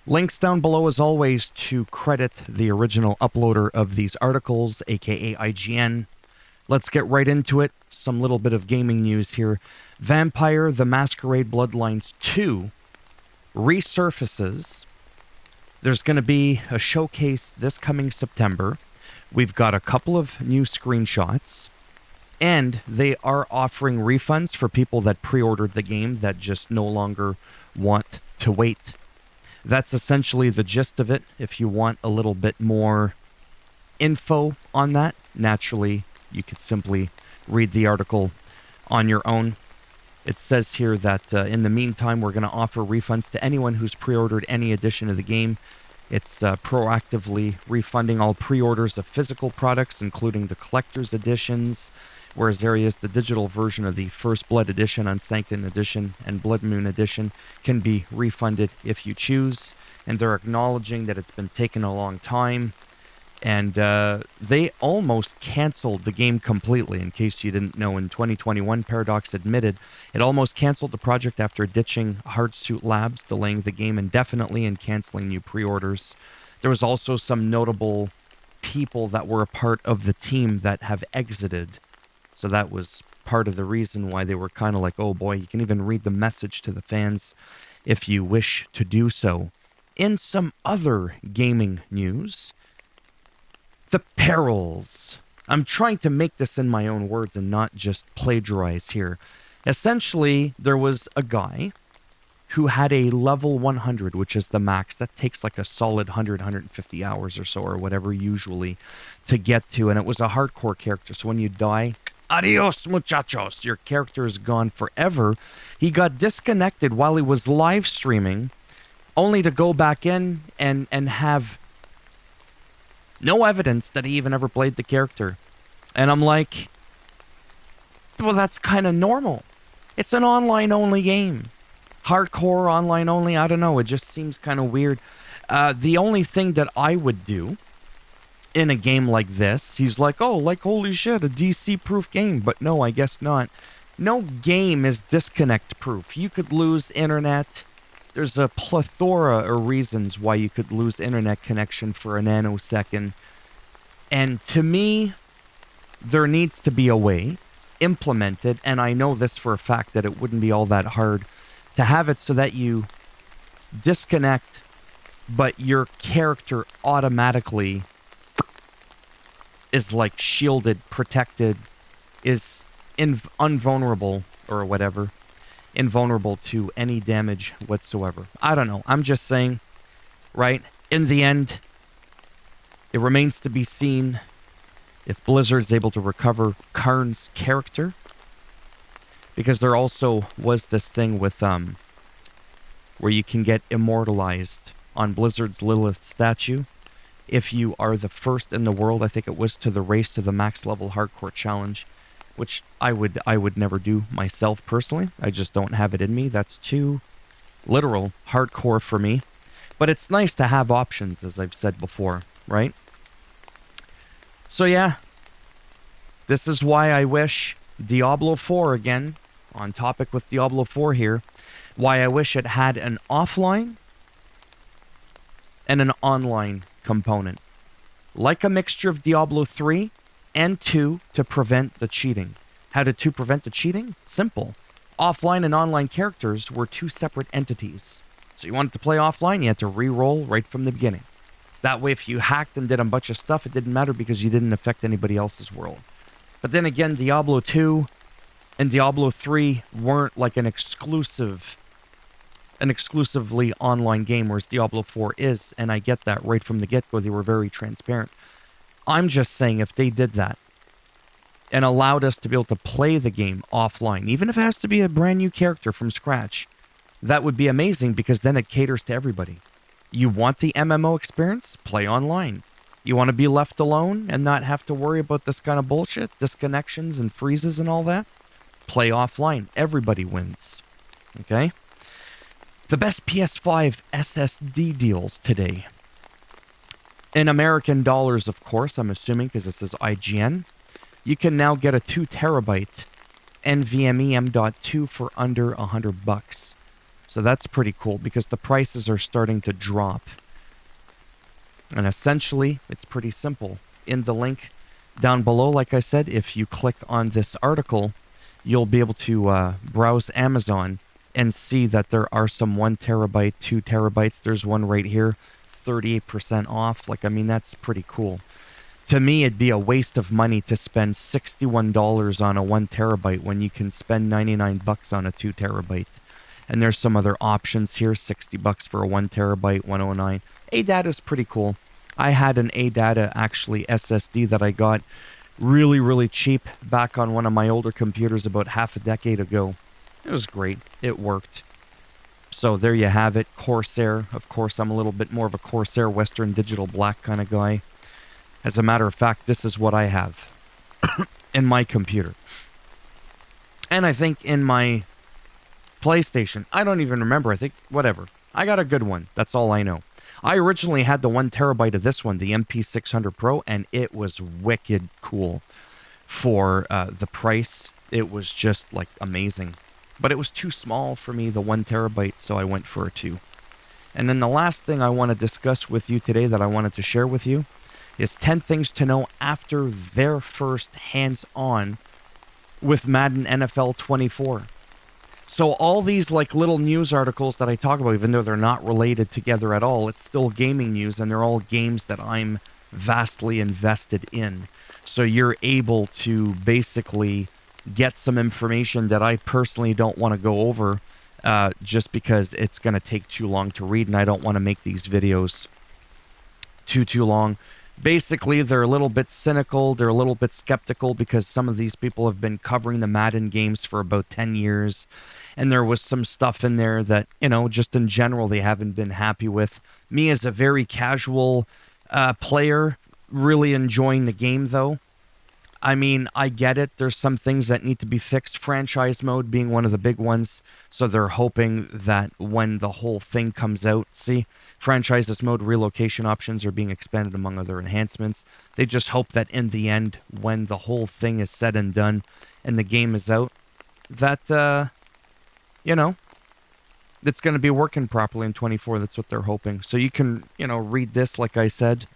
Links down below as always to credit the original uploader of these articles, aka IGN. Let's get right into it. Some little bit of gaming news here. Vampire the Masquerade Bloodlines 2 resurfaces. There's going to be a showcase this coming September. We've got a couple of new screenshots, and they are offering refunds for people that pre-ordered the game that just no longer want to wait. That's essentially the gist of it. If you want a little bit more info on that, naturally, you could simply read the article on your own. It says here that in the meantime, we're going to offer refunds to anyone who's pre-ordered any edition of the game. It's proactively refunding all pre-orders of physical products, including the collector's editions, whereas there is the digital version of the First Blood Edition, Unsanctioned Edition, and Blood Moon Edition can be refunded if you choose. And they're acknowledging that it's been taking a long time. And they almost canceled the game completely. In case you didn't know, in 2021, Paradox admitted it almost canceled the project after ditching Hardsuit Labs, delaying the game indefinitely and canceling new pre-orders. There was also some notable people that were a part of the team that have exited. So that was part of the reason why they were kind of like, oh boy, you can even read the message to the fans if you wish to do so. In some other gaming news, the perils. I'm trying to make this in my own words and not just plagiarize here. Essentially, there was a guy who had a level 100, which is the max. That takes like a solid 150 hours or so, or whatever usually, to get to. And it was a hardcore character. So when you die, adios, muchachos. Your character is gone forever. He got disconnected while he was live streaming, only to go back in and have no evidence that he even ever played the character. And I'm like, well, that's kind of normal. It's an online-only game. Hardcore, online-only, I don't know. It just seems kind of weird. The only thing that I would do in a game like this, he's like, oh, like, holy shit, a DC-proof game. But no, I guess not. No game is disconnect-proof. You could lose internet. There's a plethora of reasons why you could lose internet connection for a nanosecond. And to me, there needs to be a way implemented, and I know this for a fact that it wouldn't be all that hard to have it so that you disconnect, but your character automatically is like shielded, protected, is invulnerable or whatever. Invulnerable to any damage whatsoever. I don't know. I'm just saying, right? In the end, it remains to be seen if Blizzard's able to recover Karn's character. Because there also was this thing with, where you can get immortalized on Blizzard's Lilith statue. If you are the first in the world, I think it was to the race to the max level hardcore challenge, which I would never do myself personally. I just don't have it in me. That's too literal hardcore for me. But it's nice to have options, as I've said before, right? So yeah, this is why I wish Diablo 4 again, on topic with Diablo 4 here, why I wish it had an offline and an online component. Like a mixture of Diablo 3 and 2 to prevent the cheating. How did 2 prevent the cheating? Simple. Offline and online characters were two separate entities. So you wanted to play offline, you had to re-roll right from the beginning. That way, if you hacked and did a bunch of stuff, it didn't matter because you didn't affect anybody else's world. But then again, Diablo 2 and Diablo 3 weren't like an exclusively online game, whereas Diablo 4 is, and I get that right from the get-go. They were very transparent. I'm just saying if they did that and allowed us to be able to play the game offline, even if it has to be a brand new character from scratch, that would be amazing because then it caters to everybody. You want the MMO experience? Play online. You want to be left alone and not have to worry about this kind of bullshit, disconnections and freezes and all that? Play offline. Everybody wins. Okay? The best PS5 SSD deals today. In American dollars, of course, I'm assuming, because this is IGN. You can now get a 2 terabyte NVMe M.2 for under $100. So that's pretty cool because the prices are starting to drop. And essentially, it's pretty simple. In the link down below, like I said, if you click on this article, you'll be able to browse Amazon and see that there are some 1 terabyte, 2 terabytes. There's one right here, 38% off. Like, I mean, that's pretty cool. To me, it'd be a waste of money to spend $61 on a 1 terabyte when you can spend 99 bucks on a 2 terabyte. And there's some other options here, 60 bucks for a 1 terabyte, 109. ADATA is pretty cool. I had an ADATA actually SSD that I got really, really cheap back on one of my older computers about half a decade ago. It was great. It worked. So there you have it. Corsair. Of course, I'm a little bit more of a Corsair Western Digital Black kind of guy. As a matter of fact, this is what I have in my computer. And I think in my PlayStation, I don't even remember. I think, whatever. I got a good one. That's all I know. I originally had the 1 terabyte of this one, the MP600 Pro, and it was wicked cool for the price. It was just like amazing. But it was too small for me, the 1 terabyte, so I went for a 2. And then the last thing I want to discuss with you today that I wanted to share with you is 10 things to know after their first hands-on with Madden NFL 24. So all these like little news articles that I talk about, even though they're not related together at all, it's still gaming news, and they're all games that I'm vastly invested in. So you're able to basically get some information that I personally don't want to go over just because it's going to take too long to read, and I don't want to make these videos too long. Basically, they're a little bit cynical, they're a little bit skeptical because some of these people have been covering the Madden games for about 10 years. And there was some stuff in there that, you know, just in general, they haven't been happy with. Me as a very casual player, really enjoying the game, though. I mean, I get it. There's some things that need to be fixed. Franchise mode being one of the big ones. So they're hoping that when the whole thing comes out, see, franchises mode relocation options are being expanded among other enhancements. They just hope that in the end, when the whole thing is said and done and the game is out, that, you know, it's going to be working properly in 24. That's what they're hoping. So you can, you know, read this, like I said.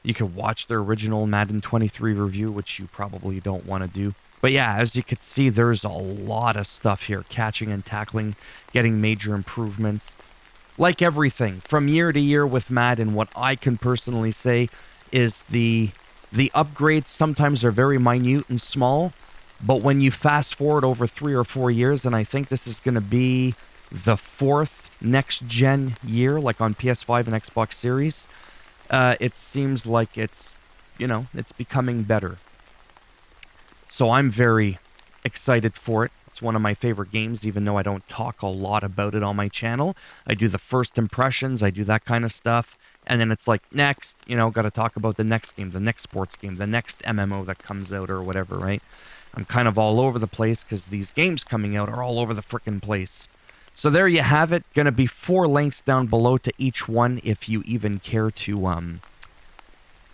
You can watch their original Madden 23 review, which you probably don't want to do. But yeah, as you can see, there's a lot of stuff here. Catching and tackling, getting major improvements. Like everything, from year to year with Madden, what I can personally say is the upgrades sometimes are very minute and small. But when you fast forward over 3 or 4 years, and I think this is going to be the 4th next-gen year, like on PS5 and Xbox Series, it seems like it's, you know, it's becoming better. So I'm very excited for it. It's one of my favorite games, even though I don't talk a lot about it on my channel. I do the first impressions, I do that kind of stuff, and then it's like, next, you know, got to talk about the next game, the next sports game, the next MMO that comes out or whatever, right? I'm kind of all over the place because these games coming out are all over the frickin' place. So there you have it. Going to be 4 links down below to each one if you even care to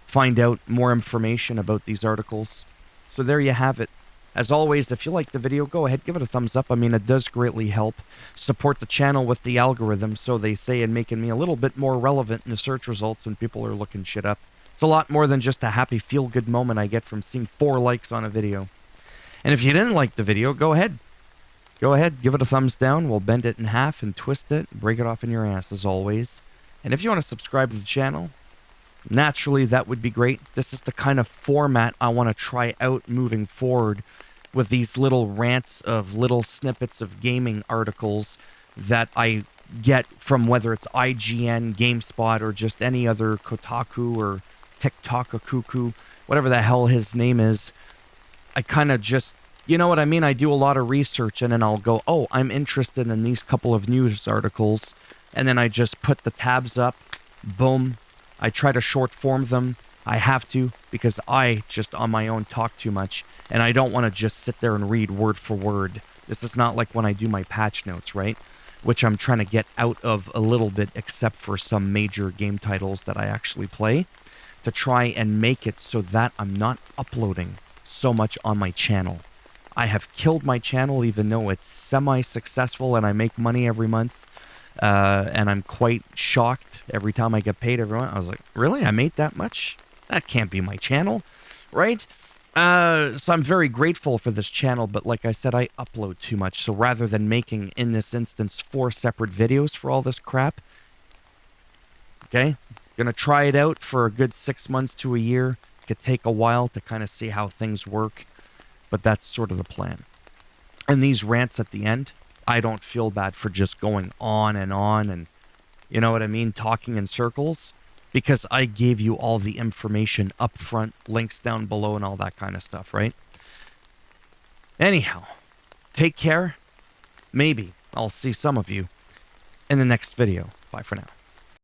find out more information about these articles. So there you have it. As always, if you liked the video, go ahead, give it a thumbs up. I mean, it does greatly help support the channel with the algorithm, so they say, and making me a little bit more relevant in the search results when people are looking shit up. It's a lot more than just a happy feel-good moment I get from seeing 4 likes on a video. And if you didn't like the video, go ahead. Go ahead, give it a thumbs down. We'll bend it in half and twist it, break it off in your ass as always. And if you want to subscribe to the channel, naturally that would be great. This is the kind of format I want to try out moving forward with these little rants of little snippets of gaming articles that I get from whether it's IGN, GameSpot, or just any other Kotaku or TikTok-a-cuckoo, whatever the hell his name is. I kind of just, you know what I mean? I do a lot of research and then I'll go, oh, I'm interested in these couple of news articles. And then I just put the tabs up, boom. I try to short form them. I have to because I just on my own talk too much. And I don't want to just sit there and read word for word. This is not like when I do my patch notes, right? Which I'm trying to get out of a little bit, except for some major game titles that I actually play, to try and make it so that I'm not uploading so much on my channel. I have killed my channel even though it's semi-successful and I make money every month. And I'm quite shocked every time I get paid. Everyone, I was like, really? I made that much? That can't be my channel, right? So I'm very grateful for this channel, but like I said, I upload too much. So rather than making, in this instance, 4 separate videos for all this crap, okay, gonna try it out for a good 6 months to a year. It could take a while to kind of see how things work, but that's sort of the plan. And these rants at the end, I don't feel bad for just going on and you know what I mean, talking in circles, because I gave you all the information up front, links down below, and all that kind of stuff, right? Anyhow, take care. Maybe I'll see some of you in the next video. Bye for now.